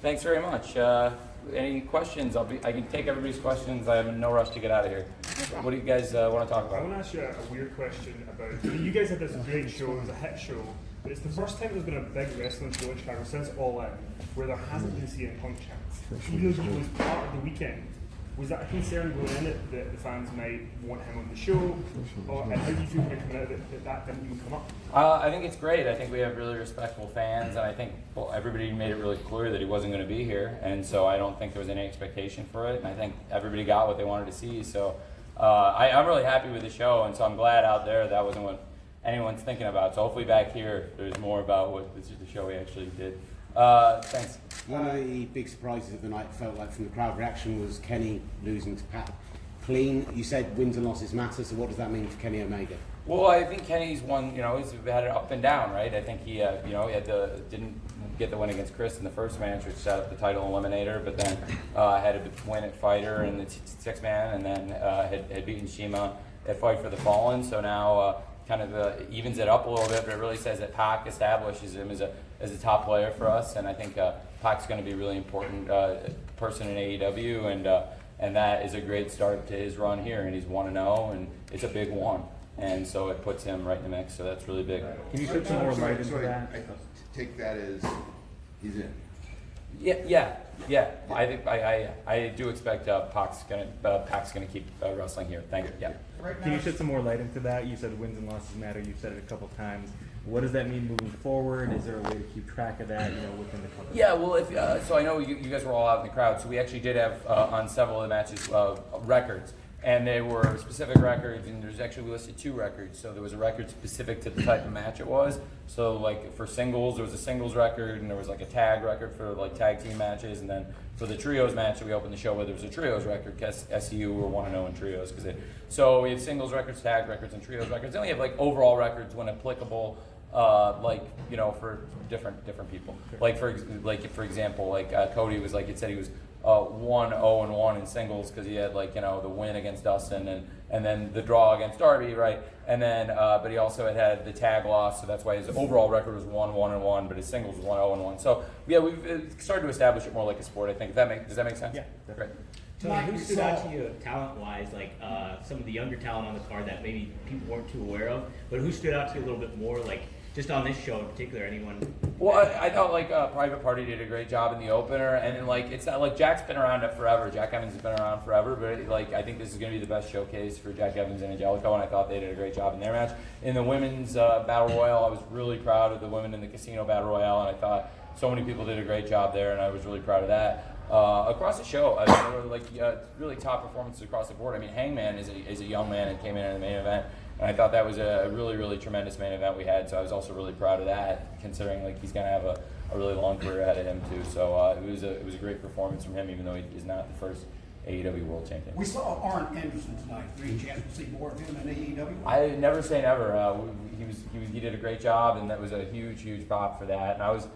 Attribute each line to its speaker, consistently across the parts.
Speaker 1: Thanks very much. Any questions? I can take everybody's questions. I am in no rush to get out of here. What do you guys want to talk
Speaker 2: I
Speaker 1: about?
Speaker 2: want to ask you a weird question about. You guys had this great show. It was a hit show, but it's the first time there's been a big wrestling show in Chicago since All Out where there hasn't been CM Punk chants. Even though he was part of the weekend, was that a concern going in that the fans might want him on the show? And how do you feel coming out that didn't even come up?
Speaker 1: I think it's great. I think we have really respectful fans, and I think everybody made it really clear that he wasn't going to be here, and so I don't think there was any expectation for it, and I think everybody got what they wanted to see. So I'm really happy with the show, and so I'm glad out there that wasn't what anyone's thinking about. So hopefully back here there's more about what the show we actually did. Thanks.
Speaker 3: One of the big surprises of the night, felt like, from the crowd reaction was Kenny losing to Pat clean. You said wins and losses matter, so what does that mean for Kenny Omega?
Speaker 1: Well, I think Kenny's won, he's had it up and down, right? I think he, he had didn't get the win against Chris in the first match, which set up the title eliminator, but then had a win at Fighter and the six-man, and then had beaten Shima at Fight for the Fallen, so now kind of evens it up a little bit, but it really says that Pac establishes him as a top player for us, and I think Pac's going to be a really important person in AEW, and that is a great start to his run here, and he's 1-0, and it's a big one, and so it puts him right in the mix, so that's really big.
Speaker 4: Can you put some more light into that?
Speaker 5: I take that as he's in.
Speaker 1: Yeah. I think I do expect Pac's gonna keep wrestling here. Thank you. Yeah.
Speaker 4: Can you shed some more light into that? You said wins and losses matter. You've said it a couple times. What does that mean moving forward? Is there a way to keep track of that, within the company?
Speaker 1: Yeah, well, so I know you guys were all out in the crowd, so we actually did have on several of the matches records, and they were specific records, and there's actually, we listed 2 records. So there was a record specific to the type of match it was. So like for singles, there was a singles record, and there was like a tag record for like tag team matches, and then for the trios match that we opened the show with, there was a trios record because SCU were 1-0 in trios. So we have singles records, tag records, and trios records. Then we have like overall records when applicable, for different people. Like for example, Cody was it said he was 1-0-1 in singles because he had the win against Dustin and then the draw against Darby, right? And then but he also had the tag loss, so that's why his overall record was 1-1-1, but his singles was 1-0-1. So yeah, we've started to establish it more like a sport, I think. Does that make sense?
Speaker 4: Yeah,
Speaker 1: great.
Speaker 6: Tony, who stood out to you talent-wise, some of the younger talent on the card that maybe people weren't too aware of, but who stood out to you a little bit more, just on this show in particular, anyone?
Speaker 1: Well, I thought Private Party did a great job in the opener, and then it's not like Jack's been around forever. Jack Evans has been around forever, but I think this is going to be the best showcase for Jack Evans and Angelico, and I thought they did a great job in their match. In the women's battle royal, I was really proud of the women in the casino battle royale, and I thought so many people did a great job there, and I was really proud of that. Across the show, there were really top performances across the board. I mean, Hangman is a young man and came in the main event. And I thought that was a really, really tremendous main event we had, so I was also really proud of that, considering he's going to have a really long career ahead of him too. So it was a great performance from him, even though he is not the first AEW World Champion.
Speaker 7: We saw Arn Anderson tonight. Any chance to see more of him in AEW?
Speaker 1: I never say never. He did a great job, and that was a huge pop for that. And I was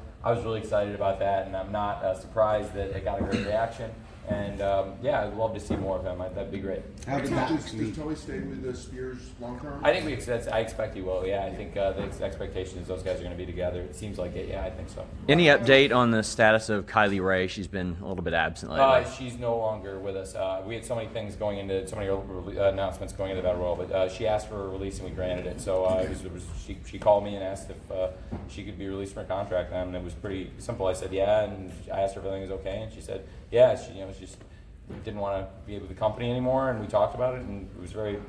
Speaker 1: really excited about that, and I'm not surprised that it got a great reaction. And I'd love to see more of him. That'd be great.
Speaker 5: How did that actually? Does Tully stay with the Spears long term?
Speaker 1: I think I expect he will. Yeah, I think the expectation is those guys are going to be together. It seems like it. Yeah, I think so.
Speaker 8: Any update on the status of Kylie Rae? She's been a little bit absent lately.
Speaker 1: She's no longer with us. We had so many things going into, so many announcements going into that role, but she asked for a release and we granted it. So she called me and asked if she could be released from her contract, and it was pretty simple. I said yeah, and I asked her if everything was okay, and she said yeah. She just didn't want to be with the company anymore, and we talked about it, and it was very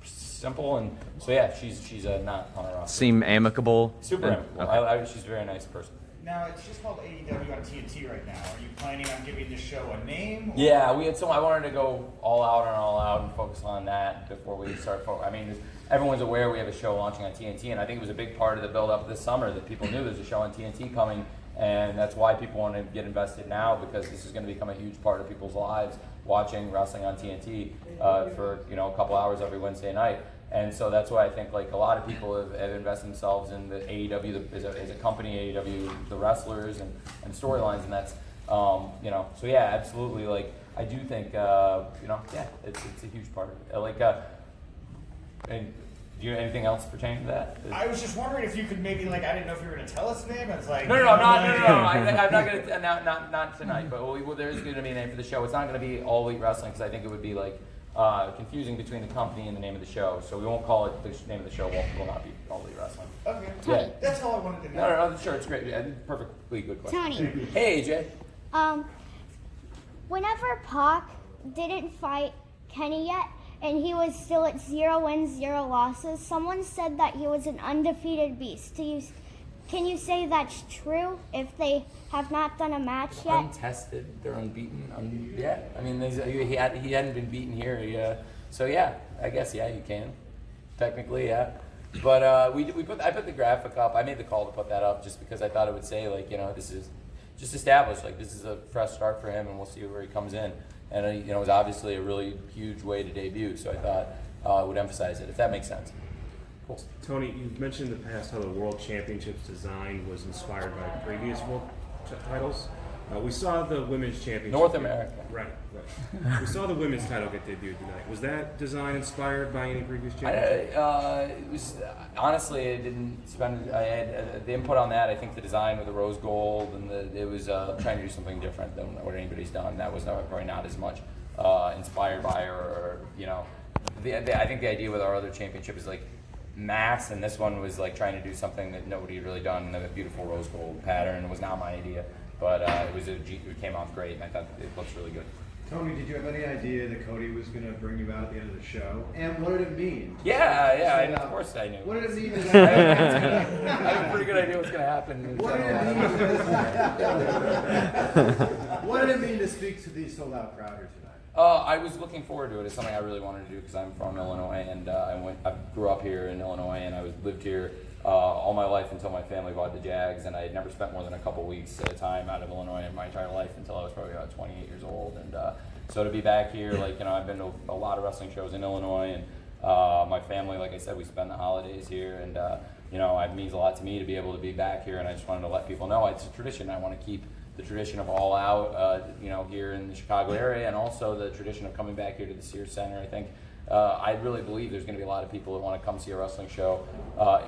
Speaker 1: simple. And so yeah, she's not on our roster.
Speaker 8: Seem amicable?
Speaker 1: Super amicable. Okay. She's a very nice person.
Speaker 9: Now, it's just called AEW on TNT right now. Are you planning on giving the show a name? Or?
Speaker 1: Yeah, we had I wanted to go all out and focus on that before we start. Everyone's aware we have a show launching on TNT, and I think it was a big part of the build-up this summer that people knew there's a show on TNT coming, and that's why people want to get invested now, because this is going to become a huge part of people's lives, watching wrestling on TNT for a couple hours every Wednesday night. And so that's why I think a lot of people have invested themselves in the AEW as a company, AEW, the wrestlers and storylines, and that's so yeah, absolutely. I do think it's a huge part of it. And Do you have anything else pertaining to that?
Speaker 9: I was just wondering if you could maybe like I didn't know if you were gonna tell us the name. It's like
Speaker 1: No. I'm not gonna not tonight. But there's gonna be a name for the show. It's not gonna be All Elite Wrestling because I think it would be like confusing between the company and the name of the show. So we won't call it the name of the show. Will not be All Elite Wrestling.
Speaker 9: Okay.
Speaker 1: Yeah.
Speaker 9: That's all I wanted to know.
Speaker 1: No. Sure, it's great. Yeah, perfectly good question.
Speaker 10: Tony.
Speaker 1: Hey, AJ.
Speaker 10: Whenever Pac didn't fight Kenny yet, and he was still at 0 wins, 0 losses, someone said that he was an undefeated beast. Can you say that's true if they have not done a match yet?
Speaker 1: Untested, they're unbeaten. Yeah, I mean, he hadn't been beaten here. So yeah, I guess you can, technically, yeah. But I put the graphic up. I made the call to put that up just because I thought it would say this is just established. This is a fresh start for him, and we'll see where he comes in. And it was obviously a really huge way to debut. So I thought I would emphasize it, if that makes sense. Cool.
Speaker 11: Tony, you've mentioned in the past how the World Championships design was inspired by previous World titles. We saw the Women's Championship.
Speaker 1: North America.
Speaker 11: Right. We saw the Women's title get debuted tonight. Was that design inspired by any previous championship?
Speaker 1: It was honestly, I didn't spend. I had the input on that. I think the design with the rose gold and it was trying to do something different than what anybody's done. That was probably not as much inspired by or I think the idea with our other championship is like mass, and this one was like trying to do something that nobody had really done. The beautiful rose gold pattern was not my idea. But it came off great, and I thought it looks really good.
Speaker 12: Tony, did you have any idea that Cody was going to bring you out at the end of the show? And what did it mean?
Speaker 1: Of course I knew.
Speaker 12: What did it mean?
Speaker 1: I have a pretty good idea what's going to happen.
Speaker 12: What did it mean to speak to the sold-out crowd here tonight?
Speaker 1: I was looking forward to it. It's something I really wanted to do because I'm from Illinois, and I grew up here in Illinois, and I lived here all my life until my family bought the Jags, and I had never spent more than a couple weeks at a time out of Illinois in my entire life until I was probably about 28 years old. And so to be back here, I've been to a lot of wrestling shows in Illinois, and my family, like I said, we spend the holidays here, and it means a lot to me to be able to be back here, and I just wanted to let people know it's a tradition. I want to keep the tradition of All Out, here in the Chicago area, and also the tradition of coming back here to the Sears Center. I think I really believe there's going to be a lot of people that want to come see a wrestling show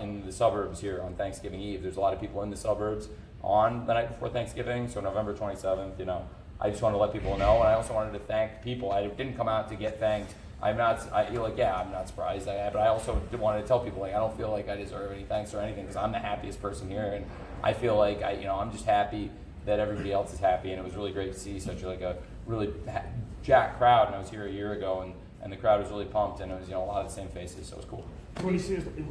Speaker 1: in the suburbs here on Thanksgiving Eve. There's a lot of people in the suburbs on the night before Thanksgiving, so November 27th, I just wanted to let people know, and I also wanted to thank people. I didn't come out to get thanked. I'm not surprised, but I also wanted to tell people, I don't feel like I deserve any thanks or anything because I'm the happiest person here, and I feel like I'm just happy that everybody else is happy, and it was really great to see such a really jacked crowd. And I was here a year ago, and the crowd was really pumped, and it was a lot of the same faces, so it was cool.
Speaker 2: Tony,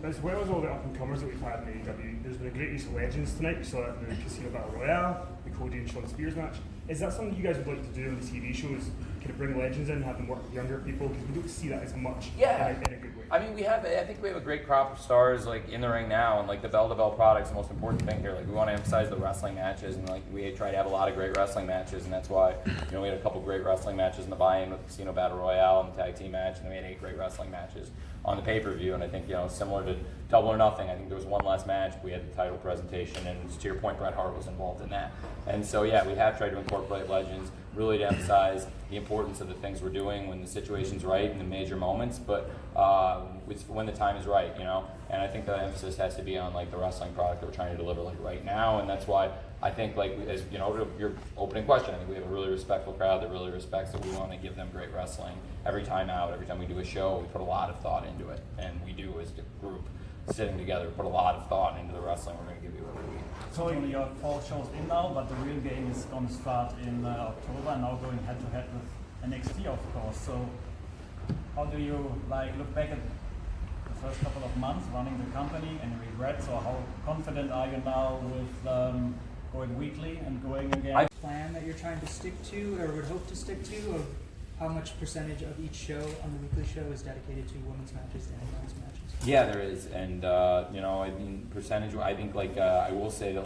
Speaker 2: as well as all the up and comers that we've had in AEW, there's been a great use of legends tonight. We saw it in the Casino Battle Royale, the Cody and Shawn Spears match. Is that something you guys would like to do on the TV shows? Kind of bring legends in and have them work with younger people? Because we don't see that as much in a good way.
Speaker 1: I mean, I think we have a great crop of stars in the ring now, and the bell-to-bell product's the most important thing here. We want to emphasize the wrestling matches, and we try to have a lot of great wrestling matches, and that's why we had a couple great wrestling matches in the buy-in with the Casino Battle Royale and the tag team match, and then we had 8 great wrestling matches on the pay-per-view. And I think similar to Double or Nothing, I think there was one last match. We had the title presentation, and to your point, Bret Hart was involved in that. And so we have tried to incorporate legends, really to emphasize the importance of the things we're doing when the situation's right in the major moments, but when the time is right, And I think the emphasis has to be on the wrestling product that we're trying to deliver right now, and that's why I think as your opening question, I think we have a really respectful crowd that really respects that. We want to give them great wrestling every time out. Every time we do a show, we put a lot of thought into it, and we do as a group sitting together put a lot of thought into the wrestling we're going to give you every week.
Speaker 13: So you have 4 shows in now, but the real game is going to start in October, and now going head to head with NXT, of course. So how do you look back at the first couple of months running the company and regrets, or how confident are you now with going weekly and going again?
Speaker 14: Plan that you're trying to stick to, or would hope to stick to, of how much percentage of each show on the weekly show is dedicated to women's matches and men's matches?
Speaker 1: Yeah, there is, and I mean, percentage. I think I will say that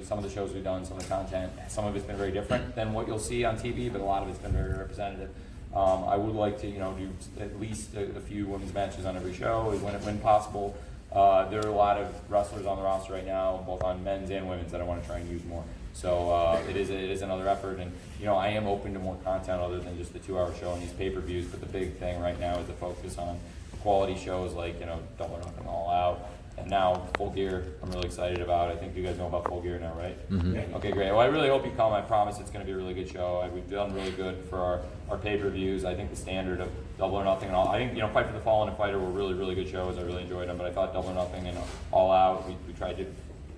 Speaker 1: some of the shows we've done, some of the content, some of it's been very different than what you'll see on TV, but a lot of it's been very representative. I would like to do at least a few women's matches on every show when possible. There are a lot of wrestlers on the roster right now, both on men's and women's, that I want to try and use more. So it is another effort, and I am open to more content other than just the 2-hour show and these pay-per-views. But the big thing right now is the focus on quality shows like, Double or Nothing All Out. And now Full Gear, I'm really excited about. I think you guys know about Full Gear now, right?
Speaker 8: Mhm.
Speaker 1: Okay, great. Well, I really hope you come. I promise it's going to be a really good show. We've done really good for our pay-per-views. I think the standard of Double or Nothing and All, I think, Fight for the Fallen and Fighter were really, really good shows. I really enjoyed them, but I thought Double or Nothing and All Out, we tried to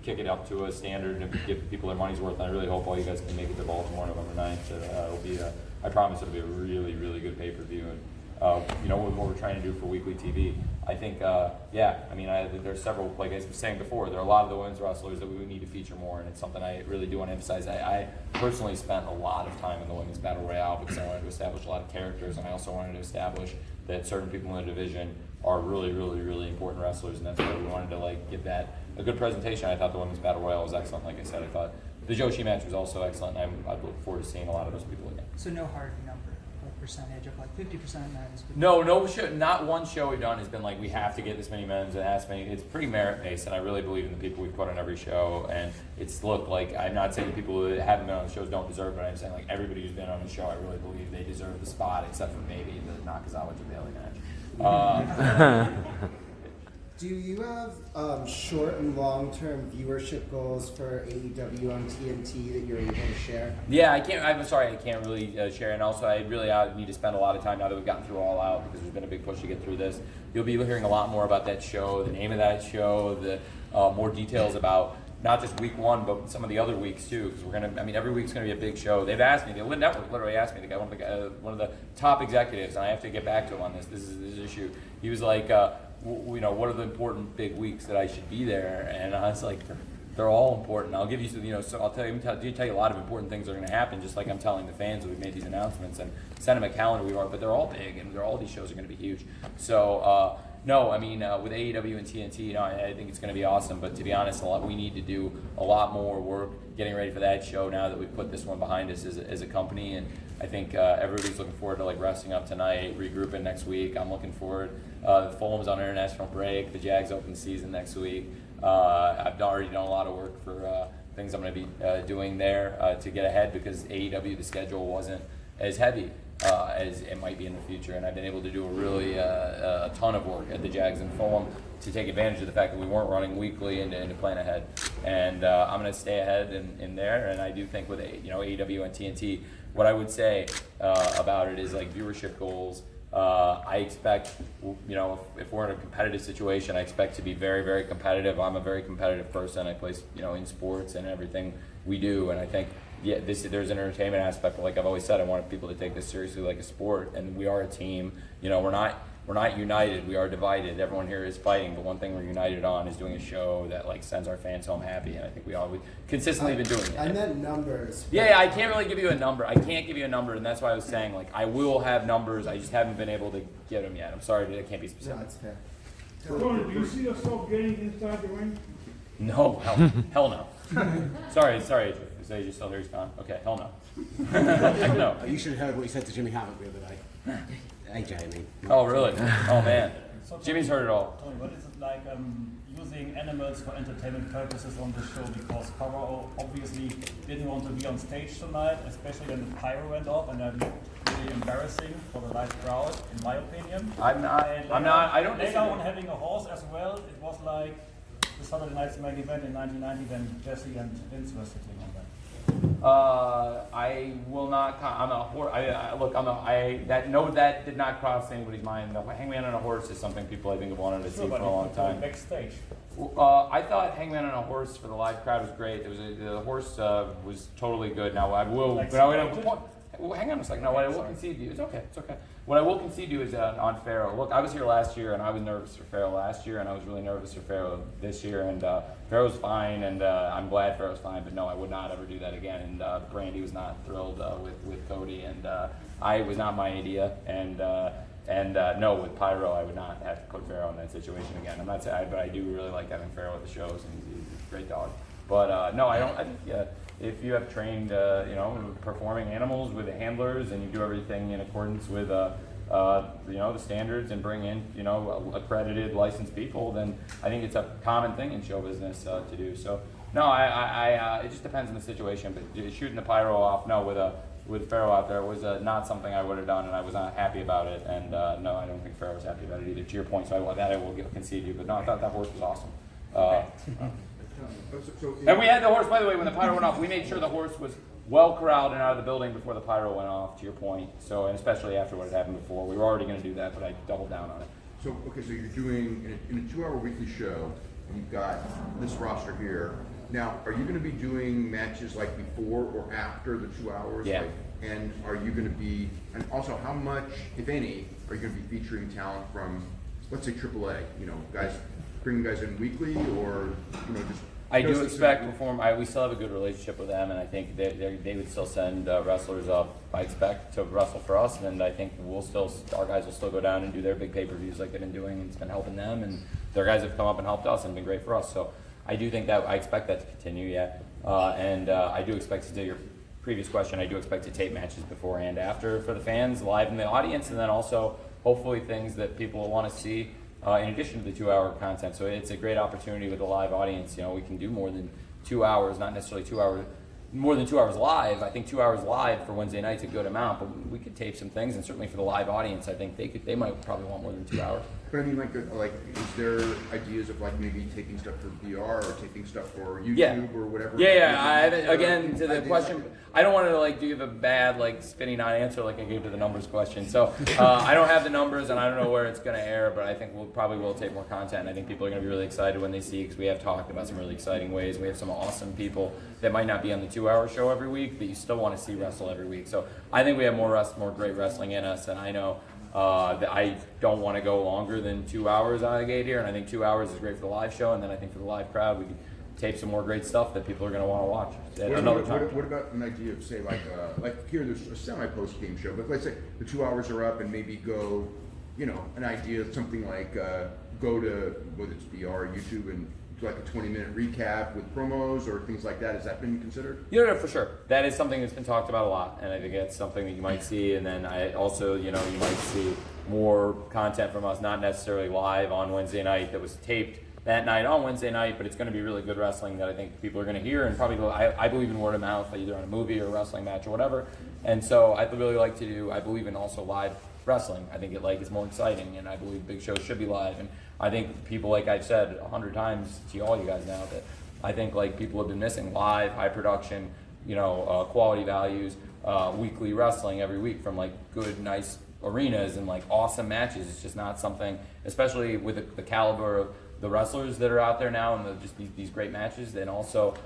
Speaker 1: kick it up to a standard and give people their money's worth. And I really hope all you guys can make it to Baltimore November 9th. It'll be, I promise it'll be a really, really good pay-per-view. And, what we're trying to do for weekly TV. I think, there's several, like I was saying before, there are a lot of the women's wrestlers that we need to feature more, and it's something I really do want to emphasize. I personally spent a lot of time in the women's battle royale because I wanted to establish a lot of characters, and I also wanted to establish that certain people in the division are really, really, really important wrestlers, and that's why we wanted to give that a good presentation. I thought the women's battle royale was excellent. Like I said, I thought the Joshi match was also excellent, and I look forward to seeing a lot of those people again.
Speaker 14: So no hard number, like percentage of 50% men's.
Speaker 1: No show, not one show we've done has been we have to get this many men's and as many. It's pretty merit based, and I really believe in the people we've put on every show. And I'm not saying the people who haven't been on the shows don't deserve it. I'm saying everybody who's been on the show, I really believe they deserve the spot, except for maybe the Nakazawa Jabali match.
Speaker 15: Do you have short and long-term viewership goals for AEW on TNT that you're able to share?
Speaker 1: Yeah, I'm sorry, I can't really share. And also, I really need to spend a lot of time now that we've gotten through All Out, because there's been a big push to get through this. You'll be hearing a lot more about that show, the name of that show, the more details about not just week one, but some of the other weeks too. Because every week's going to be a big show. They've asked me, the network literally asked me, the guy, one of the top executives, and I have to get back to him on this. This is issue. He was like, what are the important big weeks that I should be there? And I was like, they're all important. I'll give you, so I'll tell you a lot of important things are going to happen, just like I'm telling the fans that we've made these announcements and send them a calendar. But they're all big, and all these shows are going to be huge. So, with AEW and TNT, I think it's going to be awesome. But to be honest, we need to do a lot more work getting ready for that show now that we've put this one behind us as a company. And I think everybody's looking forward to resting up tonight, regrouping next week. I'm looking forward. Fulham's on international break. The Jags open season next week. I've already done a lot of work for things I'm going to be doing there to get ahead, because AEW, the schedule wasn't as heavy as it might be in the future, and I've been able to do a ton of work at the Jags and Fulham to take advantage of the fact that we weren't running weekly and to plan ahead. And I'm going to stay ahead in there, and I do think with AEW and TNT, what I would say about it is viewership goals. I expect, if we're in a competitive situation, I expect to be very, very competitive. I'm a very competitive person. I play, in sports and everything we do, and I think, there's an entertainment aspect. But like I've always said, I want people to take this seriously like a sport, and we are a team. We're not united. We are divided. Everyone here is fighting, but one thing we're united on is doing a show that sends our fans home happy, and I think we've consistently been doing it.
Speaker 15: I meant numbers.
Speaker 1: Yeah, I can't really give you a number. I can't give you a number, and that's why I was saying I will have numbers. I just haven't been able to get them yet. I'm sorry, I can't be specific.
Speaker 15: No, that's fair.
Speaker 2: Tony, do you see yourself getting inside the ring?
Speaker 1: No, hell no. Sorry, Adrian. Is Adrian still there? He's gone. Okay, hell no. No.
Speaker 3: You should have heard what he said to Jimmy Havoc the other day. AJ, I mean.
Speaker 1: Oh, really? Oh, man.
Speaker 13: So
Speaker 1: Jimmy's heard it all.
Speaker 13: Tony, what is it like using animals for entertainment purposes on the show? Because Power obviously didn't want to be on stage tonight, especially when the pyro went off, and that looked really embarrassing for the live crowd, in my opinion.
Speaker 1: I don't
Speaker 13: Later on, having a horse as well, it was like the Saturday Night's main event in 1990 when Jesse and Vince were sitting on that.
Speaker 1: I will not. I'm a horse. That did not cross anybody's mind. Hangman on a horse is something people I think have wanted to see for a long time.
Speaker 13: Backstage.
Speaker 1: I thought Hangman on a horse for the live crowd was great. The horse was totally good. Now I will. Hang on a second. No, what I will concede to you, it's okay. What I will concede to you is on Pharaoh. Look, I was here last year, and I was nervous for Pharaoh last year, and I was really nervous for Pharaoh this year, and Pharaoh's fine, and I'm glad Pharaoh's fine, but no, I would not ever do that again, and Brandy was not thrilled with Cody, and it was not my idea, and no, with Pyro, I would not have to put Pharaoh in that situation again. I'm not saying, but I do really like having Pharaoh at the shows, and he's a great dog. But no, I don't. I think if you have trained, performing animals with handlers, and you do everything in accordance with, the standards, and bring in, accredited, licensed people, then I think it's a common thing in show business to do. So no, it just depends on the situation. But shooting the pyro off, no, with a with Pharaoh out there. It was not something I would have done, and I was not happy about it. And no, I don't think Pharaoh was happy about it either. To your point, so I will concede you. But no, I thought that horse was awesome. And we had the horse, by the way, when the pyro went off. We made sure the horse was well corralled and out of the building before the pyro went off. To your point, so and especially after what had happened before, we were already going to do that, but I doubled down on it.
Speaker 5: So okay, so you're doing in a 2-hour weekly show. You've got this roster here. Now, are you going to be doing matches like before or after the 2 hours?
Speaker 1: Yeah.
Speaker 5: Like, and are you going to be, and also how much, if any, are you going to be featuring talent from, let's say, AAA? You know, guys, bringing guys in weekly, or just.
Speaker 1: I do expect we still have a good relationship with them, and I think they would still send wrestlers up. I expect to wrestle for us, and I think our guys will still go down and do their big pay-per-views like they've been doing, and it's been helping them, and their guys have come up and helped us and been great for us. So I do think I expect that to continue, yeah. And I do expect to your previous question. I do expect to tape matches before and after for the fans, live in the audience, and then also hopefully things that people will want to see. In addition to the 2-hour content, so it's a great opportunity with a live audience. You know, we can do more than 2 hours, not necessarily 2 hours, more than 2 hours live. I think 2 hours live for Wednesday night's a good amount, but we could tape some things, and certainly for the live audience, I think they might probably want more than 2 hours.
Speaker 5: But I mean, like, is there ideas of like maybe taking stuff for VR or taking stuff for YouTube or whatever?
Speaker 1: Again, to the question, I don't want to give a bad spinning on answer like I gave to the numbers question. So I don't have the numbers, and I don't know where it's going to air, but I think we'll probably tape more content. I think people are going to be really excited when they see, because we have talked about some really exciting ways. We have some awesome people that might not be on the 2-hour show every week, but you still want to see wrestle every week. So I think we have more great wrestling in us, and I know that I don't want to go longer than 2 hours out of the gate here, and I think 2 hours is great for the live show, and then I think for the live crowd we can tape some more great stuff that people are going to want to watch at another time.
Speaker 5: What about an idea of, say, like here there's a semi-post game show, but let's say the 2 hours are up and maybe go, an idea of something like go to, whether it's VR or YouTube, and do like a 20-minute recap with promos or things like that. Has that been considered?
Speaker 1: Yeah, for sure. That is something that's been talked about a lot, and I think that's something that you might see. And then I also, you might see more content from us, not necessarily live on Wednesday night that was taped that night on Wednesday night, but it's going to be really good wrestling that I think people are going to hear, and probably I believe in word of mouth, either on a movie or a wrestling match or whatever. And so I really like to do. I believe in also live wrestling. I think it's more exciting, and I believe big shows should be live. And I think people, like I've said 100 times to all you guys now, that I think people have been missing live, high production, quality values, weekly wrestling every week from good, nice arenas and awesome matches. It's just not something, especially with the caliber of the wrestlers that are out there now, and just these great matches, and also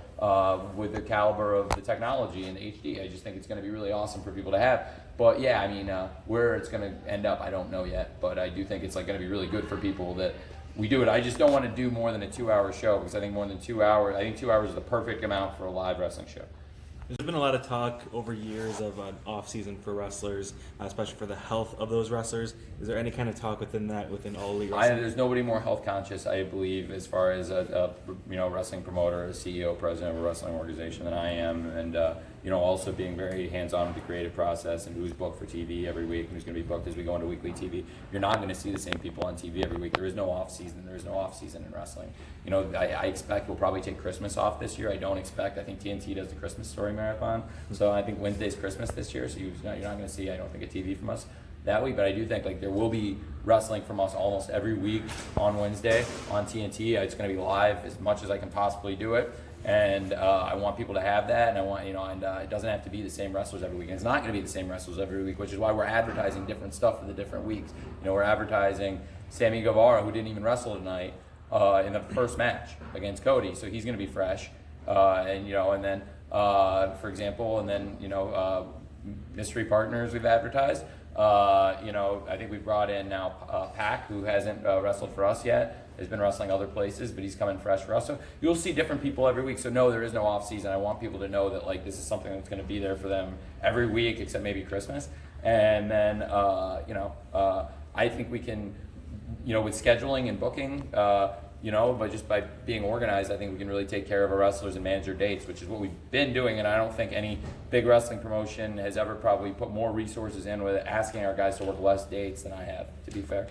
Speaker 1: with the caliber of the technology and HD. I just think it's going to be really awesome for people to have. But yeah, I mean, where it's going to end up, I don't know yet. But I do think it's going to be really good for people that we do it. I just don't want to do more than a 2-hour show, because I think more than 2 hours, I think 2 hours is the perfect amount for a live wrestling show.
Speaker 4: There's been a lot of talk over years of an off-season for wrestlers, especially for the health of those wrestlers. Is there any kind of talk within All Elite Wrestling?
Speaker 1: There's nobody more health conscious, I believe, as far as a wrestling promoter, a CEO, president of a wrestling organization than I am, and also being very hands-on with the creative process and who's booked for TV every week and who's going to be booked as we go into weekly TV. You're not going to see the same people on TV every week. There is no off-season. There is no off-season in wrestling. I expect we'll probably take Christmas off this year. I think TNT does the Christmas Story Marathon, so I think Wednesday's Christmas this year, so you're not going to see, I don't think, a TV from us that week, but I do think there will be wrestling from us almost every week on Wednesday on TNT. It's going to be live as much as I can possibly do it. And I want people to have that, and I want, it doesn't have to be the same wrestlers every week. And it's not going to be the same wrestlers every week, which is why we're advertising different stuff for the different weeks. We're advertising Sammy Guevara, who didn't even wrestle tonight, in the first match against Cody, so he's going to be fresh. And then, for example, mystery partners we've advertised. I think we've brought in now Pac, who hasn't wrestled for us yet. Has been wrestling other places, but he's coming fresh for us. So you'll see different people every week. So no, there is no off season. I want people to know that this is something that's going to be there for them every week, except maybe Christmas. And then I think we can, with scheduling and booking, but just by being organized, I think we can really take care of our wrestlers and manage their dates, which is what we've been doing. And I don't think any big wrestling promotion has ever probably put more resources in with asking our guys to work less dates than I have, to be fair.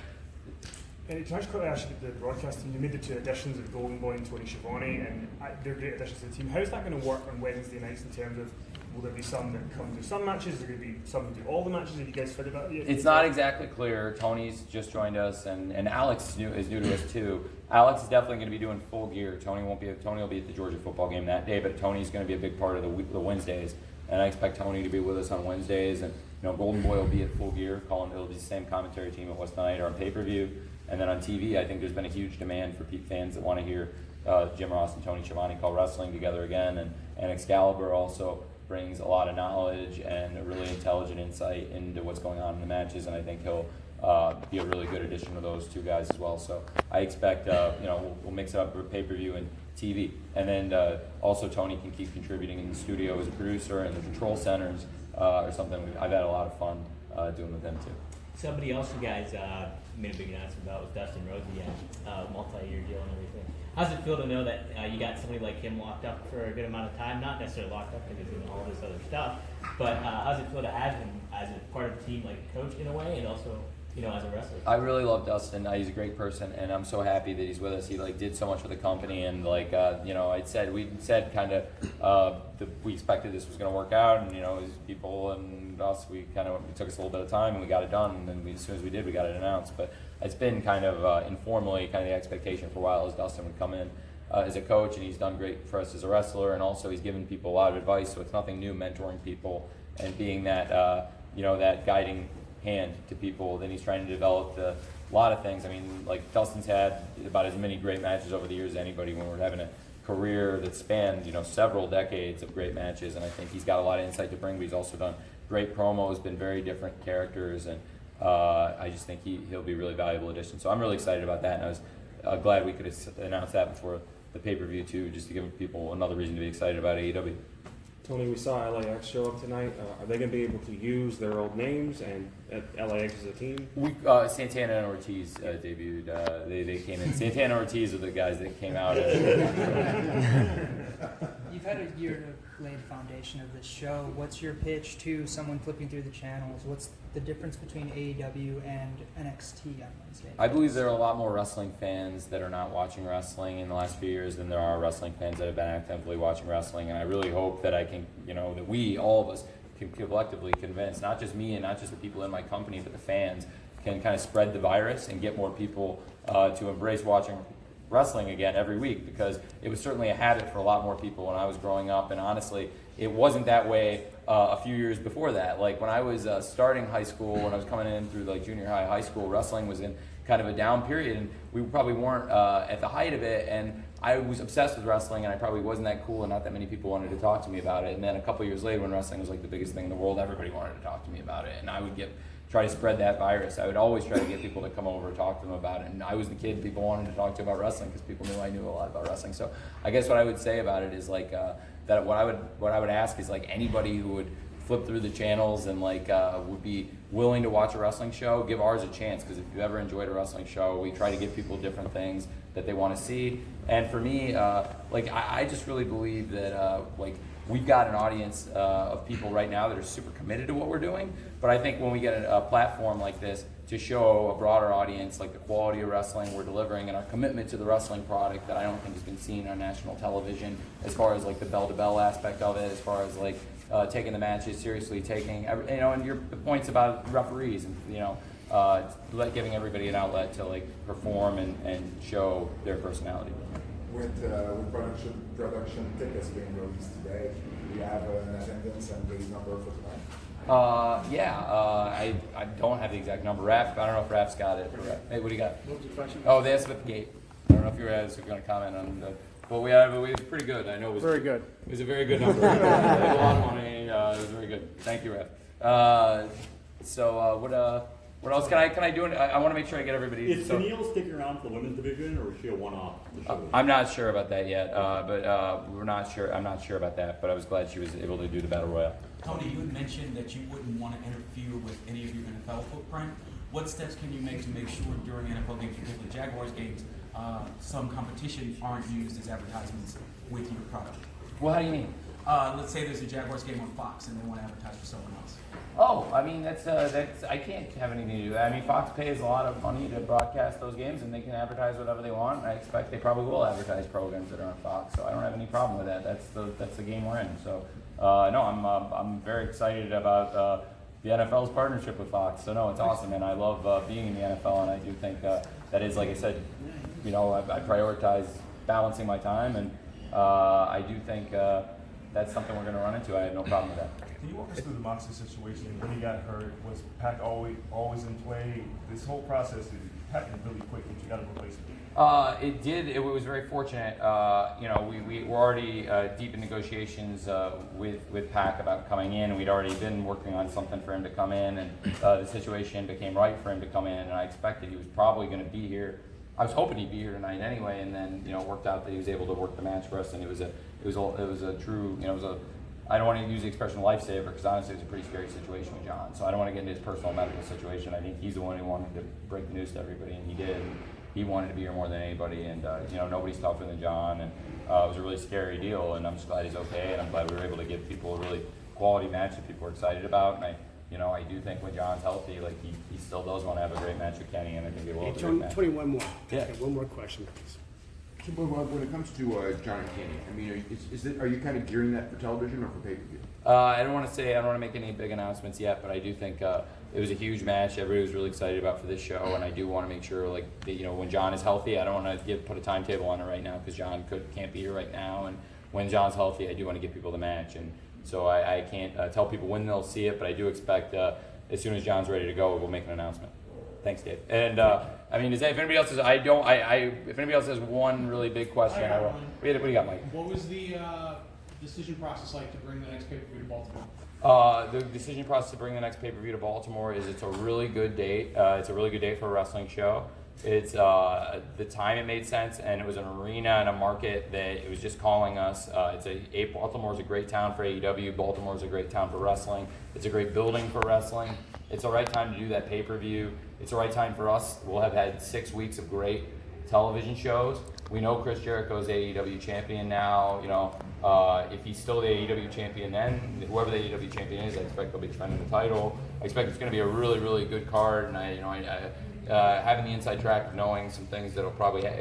Speaker 2: Can I just quickly ask you, the broadcast team, you made the 2 additions of Golden Boy and Tony Schiavone, and they're great additions to the team. How's that going to work on Wednesday nights in terms of Will there be some that come to some matches? Is there going to be some that do all the matches? Have you guys figured that out yet?
Speaker 1: It's not exactly clear. Tony's just joined us, and Alex is new to us too. Alex is definitely going to be doing full gear. Tony will be at the Georgia football game that day, but Tony's going to be a big part of the Wednesdays, and I expect Tony to be with us on Wednesdays. And Golden Boy will be at full gear. It'll be the same commentary team at West Night or on pay-per-view, and then on TV. I think there's been a huge demand for fans that want to hear Jim Ross and Tony Schiavone call wrestling together again, and Excalibur also brings a lot of knowledge and a really intelligent insight into what's going on in the matches, and I think he'll be a really good addition to those two guys as well. So I expect we'll mix it up with pay-per-view and TV, and then also Tony can keep contributing in the studio as a producer in the control centers or something. I've had a lot of fun doing with them too.
Speaker 6: Somebody else you guys made a big announcement about was Dustin Rhodes again, multi-year deal and everything. How's it feel to know that you got somebody like him locked up for a good amount of time? Not necessarily locked up because he's doing all this other stuff, but how's it feel to have him as a part of the team, like a coach in a way, and also as a wrestler? I
Speaker 1: really love Dustin. He's a great person, and I'm so happy that he's with us. He did so much for the company, and we said kind of we expected this was going to work out, and his people and us, it took us a little bit of time, and we got it done, and then as soon as we did, we got it announced. But it's been kind of informally kind of the expectation for a while, as Dustin would come in as a coach, and he's done great for us as a wrestler, and also he's given people a lot of advice, so it's nothing new, mentoring people and being that that guiding hand to people. Then he's trying to develop a lot of things. I mean, like Dustin's had about as many great matches over the years as anybody when we're having a career that spanned several decades of great matches, and I think he's got a lot of insight to bring, but he's also done great promos, been very different characters, and I just think he'll be a really valuable addition. So I'm really excited about that, and I was glad we could announce that before the pay-per-view too, just to give people another reason to be excited about AEW.
Speaker 11: Tony, we saw LAX show up tonight. Are they going to be able to use their old names and LAX as a team?
Speaker 1: Santana and Ortiz debuted. They came in. Santana and Ortiz are the guys that came out.
Speaker 14: You've had a year to lay the foundation of this show. What's your pitch to someone flipping through the channels? What's the difference between AEW and NXT on Wednesday?
Speaker 1: I believe there are a lot more wrestling fans that are not watching wrestling in the last few years than there are wrestling fans that have been actively watching wrestling, and I really hope that I can, that we, all of us, can collectively convince, not just me and not just the people in my company, but the fans, can kind of spread the virus and get more people to embrace watching wrestling again every week, because it was certainly a habit for a lot more people when I was growing up, and honestly, it wasn't that way a few years before that. Like when I was starting high school, when I was coming in through like junior high school, wrestling was in kind of a down period, and we probably weren't at the height of it, and I was obsessed with wrestling, and I probably wasn't that cool, and not that many people wanted to talk to me about it. And then a couple years later, when wrestling was like the biggest thing in the world, everybody wanted to talk to me about it, and I would try to spread that virus. I would always try to get people to come over and talk to them about it, and I was the kid people wanted to talk to about wrestling because people knew I knew a lot about wrestling. So I guess what I would say about it is like that what I would ask is like anybody who would flip through the channels and would be willing to watch a wrestling show, give ours a chance, because if you ever enjoyed a wrestling show, we try to give people different things that they want to see. And for me, I just really believe that we've got an audience of people right now that are super committed to what we're doing, but I think when we get a platform like this to show a broader audience like the quality of wrestling we're delivering and our commitment to the wrestling product that I don't think has been seen on national television, as far as like the bell-to-bell aspect of it, as far as like taking the matches seriously, and your points about referees and giving everybody an outlet to like perform and show their personality.
Speaker 16: With production tickets being released today, do you have an attendance and base number for tonight?
Speaker 1: I don't have the exact number. I don't know if Raf's got it. Hey, what do you got?
Speaker 7: What was the question?
Speaker 1: Oh, the asked about the gate. I don't know if you guys are going to comment on that. But it was pretty good. I know it was
Speaker 7: very good.
Speaker 1: It was a very good number. It was a lot of money. It was very good. Thank you, Raf. What else can I do? I want to make sure I get everybody.
Speaker 17: Is Tennille sticking around for the women's division, or is she a one-off?
Speaker 1: I'm not sure about that yet, but we're not sure. I'm not sure about that, but I was glad she was able to do the Battle Royale.
Speaker 18: Tony, you had mentioned that you wouldn't want to interfere with any of your NFL footprint. What steps can you make to make sure during NFL games, particularly Jaguars games, some competition aren't used as advertisements with your product?
Speaker 1: Well, how do you mean?
Speaker 18: Let's say there's a Jaguars game on Fox and they want to advertise for someone else.
Speaker 1: Oh, I mean that's I can't have anything to do with that. I mean Fox pays a lot of money to broadcast those games, and they can advertise whatever they want. I expect they probably will advertise programs that are on Fox, so I don't have any problem with that. That's the game we're in. So no, I'm very excited about the NFL's partnership with Fox. So no, it's awesome, and I love being in the NFL, and I do think that is, like I said, you know, I prioritize balancing my time, and I do think that's something we're going to run into. I have no problem with that.
Speaker 19: Can you walk us through the Moxley situation? When he got hurt, was Pac always in play? This whole process happened really quick, but you got to replace it.
Speaker 1: It did. It was very fortunate. You know, we were already deep in negotiations with Pac about coming in, and we'd already been working on something for him to come in, and the situation became right for him to come in, and I expected he was probably going to be here. I was hoping he'd be here tonight anyway, and then, you know, it worked out that he was able to work the match for us, and it was a true, you know, I don't want to use the expression lifesaver, because honestly it was a pretty scary situation with John. So I don't want to get into his personal medical situation. I think he's the one who wanted to break the news to everybody, and he did. He wanted to be here more than anybody, and you know, nobody's tougher than John, and it was a really scary deal, and I'm just glad he's okay, and I'm glad we were able to give people a really quality match that people are excited about. And I do think when John's healthy, like he still does want to have a great match with Kenny, and I think it will.
Speaker 7: Hey, 21 more.
Speaker 1: Yeah.
Speaker 7: Okay, one more question, please.
Speaker 5: When it comes to John and Kenny, I mean, are you kind of gearing that for television or for pay-per-view?
Speaker 1: I don't want to make any big announcements yet, but I do think it was a huge match. Everybody was really excited about for this show, and I do want to make sure, like, that, you know, when John is healthy, I don't want to put a timetable on it right now, because John can't be here right now, and when John's healthy, I do want to give people the match, and so I can't tell people when they'll see it, but I do expect as soon as John's ready to go, we'll make an announcement. Thanks, Dave. And I mean, if anybody else if anybody else has one really big question, I will. What do you got, Mike?
Speaker 20: What was the decision process like to bring the next pay-per-view to Baltimore?
Speaker 1: The decision process to bring the next pay-per-view to Baltimore is it's a really good date. It's a really good date for a wrestling show. It's the time it made sense, and it was an arena and a market that it was just calling us. Baltimore's a great town for AEW. Baltimore's a great town for wrestling. It's a great building for wrestling. It's the right time to do that pay-per-view. It's the right time for us. We'll have had 6 weeks of great television shows. We know Chris Jericho's AEW champion now. You know, if he's still the AEW champion, then whoever the AEW champion is, I expect they'll be defending the title. I expect it's going to be a really, really good card, and having the inside track of knowing some things that'll probably, that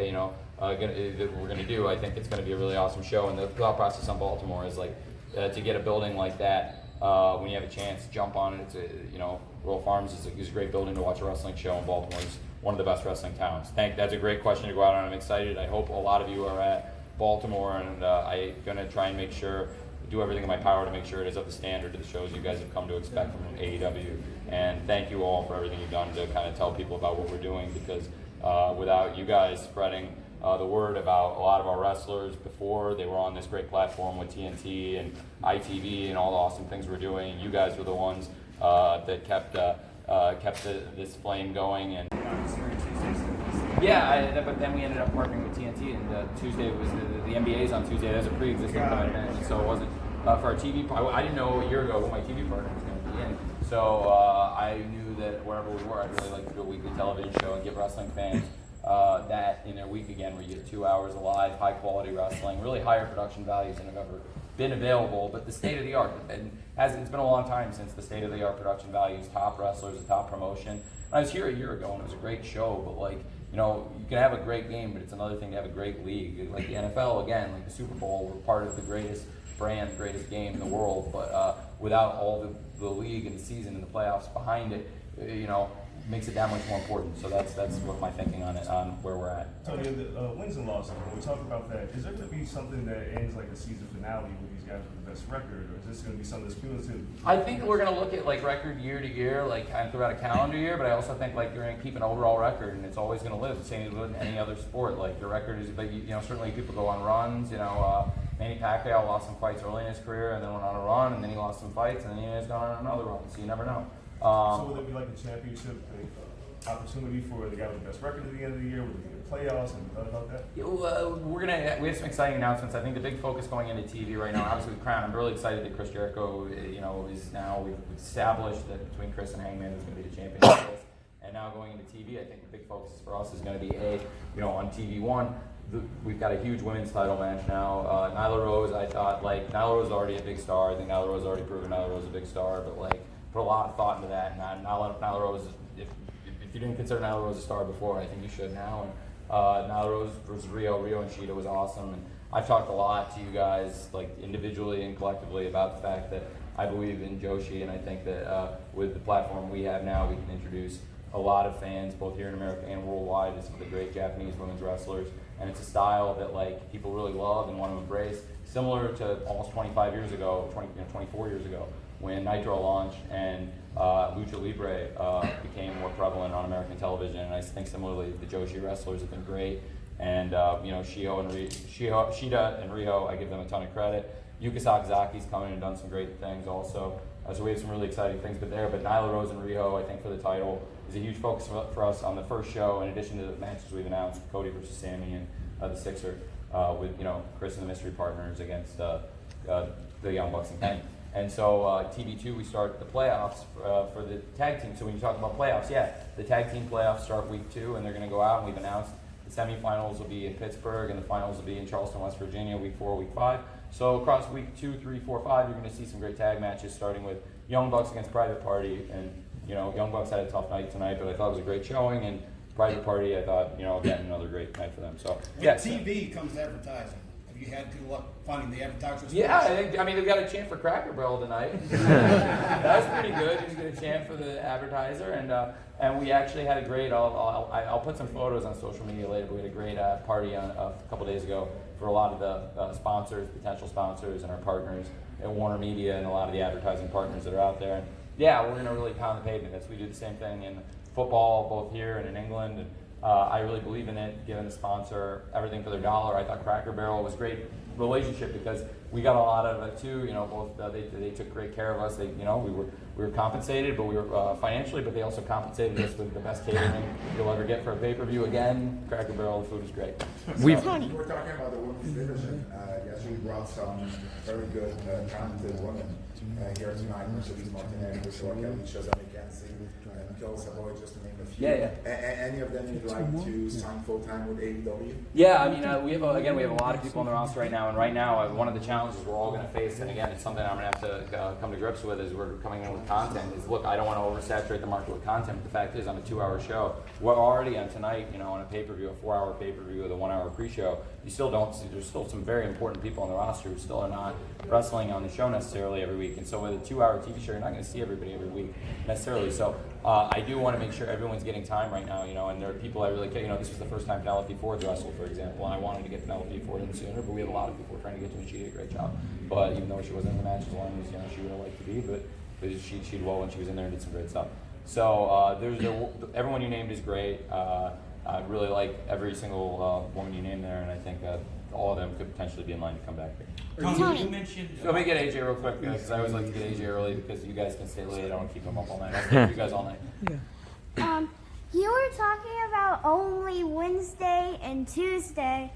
Speaker 1: we're going to do, I think it's going to be a really awesome show. And the thought process on Baltimore is like to get a building like that. When you have a chance, jump on it. Royal Farms is a great building to watch a wrestling show, and Baltimore is one of the best wrestling towns. That's a great question to go out on. I'm excited. I hope a lot of you are at Baltimore, and I'm going to try and do everything in my power to make sure it is up to standard to the shows you guys have come to expect from AEW. And thank you all for everything you've done to kind of tell people about what we're doing, because without you guys spreading the word about a lot of our wrestlers before they were on this great platform with TNT and ITV and all the awesome things we're doing, you guys were the ones that kept this flame going. And yeah, but then we ended up partnering with TNT, and Tuesday was the NBA's on Tuesday. That was a pre-existing commitment, and so it wasn't for our TV. I didn't know a year ago what my TV partner was going to be in, so I knew that wherever we were, I'd really like to do a weekly television show and give wrestling fans that in their week again, where you get 2 hours of live, high-quality wrestling, really higher production values than have ever been available, but the state of the art. And it's been a long time since the state of the art production values, top wrestlers, a top promotion. I was here a year ago, and it was a great show, but you can have a great game, but it's another thing to have a great league. Like the NFL, again, like the Super Bowl, we're part of the greatest brand, the greatest game in the world, but without all the league and the season and the playoffs behind it, makes it that much more important. So that's what my thinking on where we're at.
Speaker 19: Tony, the wins and losses, when we talk about that, is there going to be something that ends like a season finale with these guys with the best record, or is this going to be something that's cumulative?
Speaker 1: I think we're going to look at like record year to year, like kind of throughout a calendar year, but I also think like you're going to keep an overall record, and it's always going to live the same as with any other sport. Like your record is, but certainly people go on runs. Manny Pacquiao lost some fights early in his career, and then went on a run, and then he lost some fights, and then he has gone on another run. So you never know.
Speaker 19: So would it be like a championship opportunity for the guy with the best record at the end of the year? Would it be the playoffs? And thought about that?
Speaker 1: We have some exciting announcements. I think the big focus going into TV right now, obviously with Crown, I'm really excited that Chris Jericho, is now, we've established that between Chris and Hangman is going to be the champion. And now going into TV, I think the big focus for us is going to be on TV One. We've got a huge women's title match now. Nyla Rose, I thought Nyla Rose is already a big star. I think Nyla Rose has already proven Nyla Rose is a big star, but put a lot of thought into that. And Nyla Rose, if you didn't consider Nyla Rose a star before, I think you should now. And Nyla Rose versus Rio and Shida was awesome. And I've talked a lot to you guys, like individually and collectively, about the fact that I believe in Joshi, and I think that with the platform we have now, we can introduce a lot of fans, both here in America and worldwide, to some of the great Japanese women's wrestlers. And it's a style that like people really love and want to embrace, similar to almost 25 years ago, 24 years ago, when Nitro launched and Lucha Libre became more prevalent on American television. And I think similarly, the Joshi wrestlers have been great. And Shida and Riho, I give them a ton of credit. Yuka Sakazaki's come in and done some great things also. So we have some really exciting things but Nyla Rose and Riho, I think, for the title is a huge focus for us on the first show, in addition to the matches we've announced, Cody versus Sammy and the Sixer, with Chris and the Mystery Partners against the Young Bucks and Kenny. And so TB2, we start the playoffs for the tag team. So when you talk about playoffs, the tag team playoffs start week 2, and they're going to go out, and we've announced the semifinals will be in Pittsburgh, and the finals will be in Charleston, West Virginia, week 4, week 5. So across week 2, 3, 4, 5, you're going to see some great tag matches, starting with Young Bucks against Private Party. And Young Bucks had a tough night tonight, but I thought it was a great showing. And Private Party, I thought, again, another great night for them. So
Speaker 7: With TV comes advertising. Have you had good luck finding the advertisers?
Speaker 1: Yeah, I mean, they've got a chant for Cracker Barrel tonight. That was pretty good. You get a chant for the advertiser, and we actually had a great. I'll put some photos on social media later. But we had a great party on a couple days ago for a lot of the sponsors, potential sponsors, and our partners at Warner Media, and a lot of the advertising partners that are out there. And we're going to really pound the pavement. We do the same thing in football, both here and in England. And I really believe in it, giving the sponsor everything for their dollar. I thought Cracker Barrel was a great relationship because we got a lot of it too. Both they took great care of us. We were compensated, but we were financially, but they also compensated us with the best catering you'll ever get for a pay-per-view. Again, Cracker Barrel, the food is great.
Speaker 16: We were talking about the women's division. Yes, we brought some very good, talented women here tonight. Mercedes Martinez, Priscilla Kelly, Shazam McKenzie, and Kel Savoy, just to name a few. Any of them you'd like to sign full-time with AEW?
Speaker 1: Yeah, I mean, we have a lot of people on the roster right now, and right now one of the challenges we're all going to face, and again, it's something I'm going to have to come to grips with as we're coming in with content, is look, I don't want to oversaturate the market with content, but the fact is, on a 2-hour show, we're already on tonight, on a pay-per-view, a 4-hour pay-per-view with a 1-hour pre-show, you still don't see, there's still some very important people on the roster who still are not wrestling on the show necessarily every week, and so with a 2-hour TV show, you're not going to see everybody every week necessarily, so I do want to make sure everyone's getting time right now, and there are people I really care, this was the first time Penelope Ford wrestled, for example, and I wanted to get Penelope Ford in sooner, but we have a lot of people trying to get to, and she did a great job, but even though she wasn't in the match as long as, she would have liked to be, but she did well when she was in there and did some great stuff. So everyone you named is great. I really like every single woman you named there, and I think all of them could potentially be in line to come back here.
Speaker 18: Tony, you mentioned.
Speaker 1: So let me get AJ real quick, because I always like to get AJ early because you guys can stay late. I don't keep them up all night. I'll stay with you guys all night.
Speaker 10: You were talking about only Wednesday and Tuesday.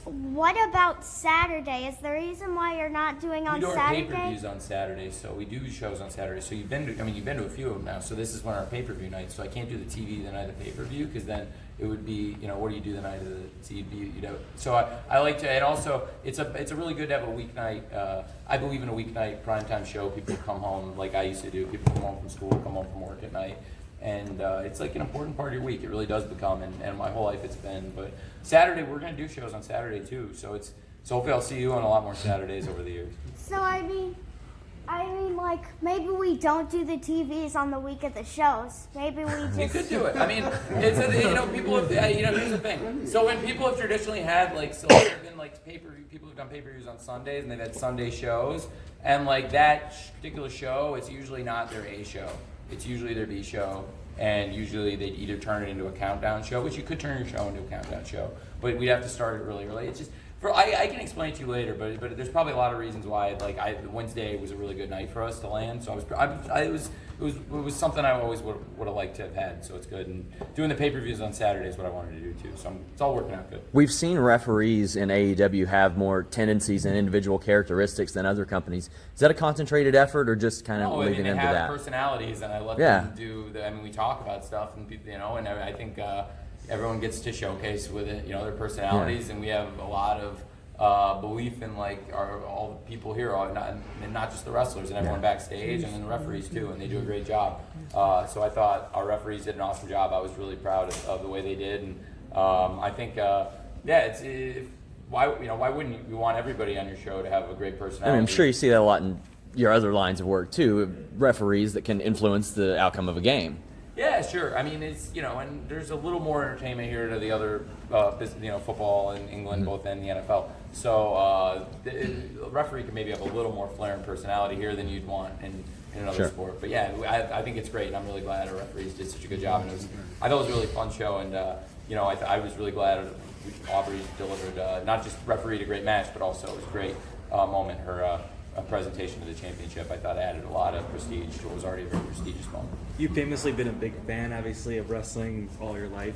Speaker 10: What about Saturday? Is the reason why you're not doing on Saturday?
Speaker 1: We do our pay-per-views on Saturdays, so we do shows on Saturdays. So you've been to a few of them now. So this is one of our pay-per-view nights. So I can't do the TV the night of the pay-per-view because then it would be, what do you do the night of the TV? So I like to, and also it's a really good to have a weeknight. I believe in a weeknight primetime show. People come home like I used to do. People come home from school, come home from work at night. And it's like an important part of your week. It really does become, and my whole life it's been. But Saturday, we're going to do shows on Saturday too. So hopefully I'll see you on a lot more Saturdays over the years.
Speaker 10: So I mean, like maybe we don't do the TVs on the week of the shows. Maybe we just.
Speaker 1: You could do it. I mean, it's people have here's the thing. So when people have traditionally had pay-per-view, people have done pay-per-views on Sundays and they've had Sunday shows, and like that particular show, it's usually not their A show. It's usually their B show, and usually they'd either turn it into a countdown show, which you could turn your show into a countdown show, but we'd have to start it really early. It's just, I can explain it to you later, but there's probably a lot of reasons why. Wednesday was a really good night for us to land, so it was something I always would have liked to have had. So it's good, and doing the pay-per-views on Saturday is what I wanted to do too. So it's all working out good.
Speaker 8: We've seen referees in AEW have more tendencies and individual characteristics than other companies. Is that a concentrated effort, or just kind of leaving them to that?
Speaker 1: They have personalities, and I let them do. We talk about stuff, and and I think. Everyone gets to showcase with it, their personalities, and we have a lot of belief in all the people here, and not just the wrestlers, and everyone backstage, and then the referees too, and they do a great job. So I thought our referees did an awesome job. I was really proud of the way they did, and I think why wouldn't you want everybody on your show to have a great personality?
Speaker 8: I mean, I'm sure you see that a lot in your other lines of work too. Referees that can influence the outcome of a game.
Speaker 1: Yeah, sure. I mean, it's and there's a little more entertainment here to the other, football in England, both in the NFL. So the referee can maybe have a little more flair and personality here than you'd want in another sport. But yeah, I think it's great, and I'm really glad our referees did such a good job. And I thought it was a really fun show, and I was really glad Aubrey delivered not just refereed a great match, but also it was a great moment. Her a presentation of the championship, I thought added a lot of prestige to what was already a very prestigious moment.
Speaker 4: You've famously been a big fan, obviously, of wrestling all your life.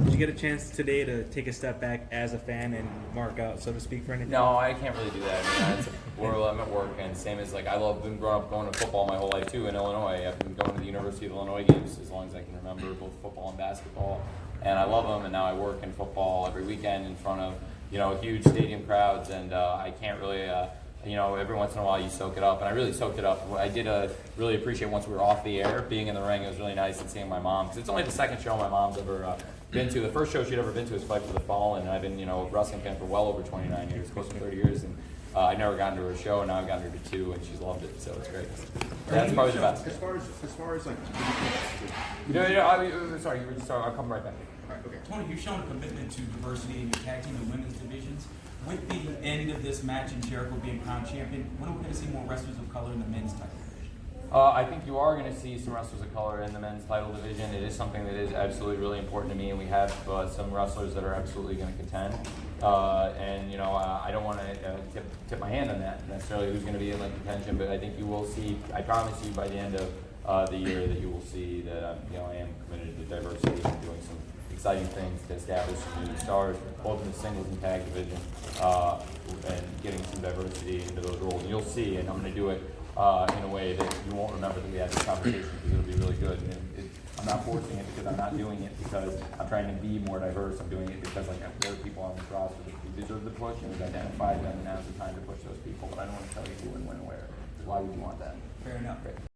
Speaker 4: Did you get a chance today to take a step back as a fan and mark out, so to speak, for anything?
Speaker 1: No, I can't really do that. I mean, I'm at work, and same as been growing up going to football my whole life too in Illinois. I've been going to the University of Illinois games as long as I can remember, both football and basketball, and I love them. And now I work in football every weekend in front of huge stadium crowds, and I can't really. Every once in a while you soak it up, and I really soaked it up. I did really appreciate once we were off the air, being in the ring. It was really nice and seeing my mom, because it's only the second show my mom's ever been to. The first show she'd ever been to was Fight for the Fallen, and I've been a wrestling fan for well over 29 years, close to 30 years, and I've never gotten to her show, and now I've gotten her to 2, and she's loved it, so it's great. That's probably the best.
Speaker 5: As far as like,
Speaker 1: sorry, you were just I'll come right back.
Speaker 5: All right, okay.
Speaker 18: Tony, you've shown a commitment to diversity in your tag team and women's divisions. With the end of this match and Jericho being crowned champion, when are we going to see more wrestlers of color in the men's title division?
Speaker 1: I think you are going to see some wrestlers of color in the men's title division. It is something that is absolutely really important to me, and we have some wrestlers that are absolutely going to contend. I don't want to tip my hand on that necessarily who's going to be in contention, but I think you will see. I promise you by the end of the year that you will see that I am committed to diversity and doing some exciting things to establish some new stars, both in the singles and tag division, and getting some diversity into those roles. And you'll see, and I'm going to do it in a way that you won't remember that we had this conversation, because it'll be really good. And I'm not forcing it because I'm not doing it because I'm trying to be more diverse. I'm doing it because there are people on this roster who deserve the push, and we've identified them, and now's the time to push those people. But I don't want to tell you who and when and where. Why would you want that?
Speaker 18: Fair enough.
Speaker 1: Great.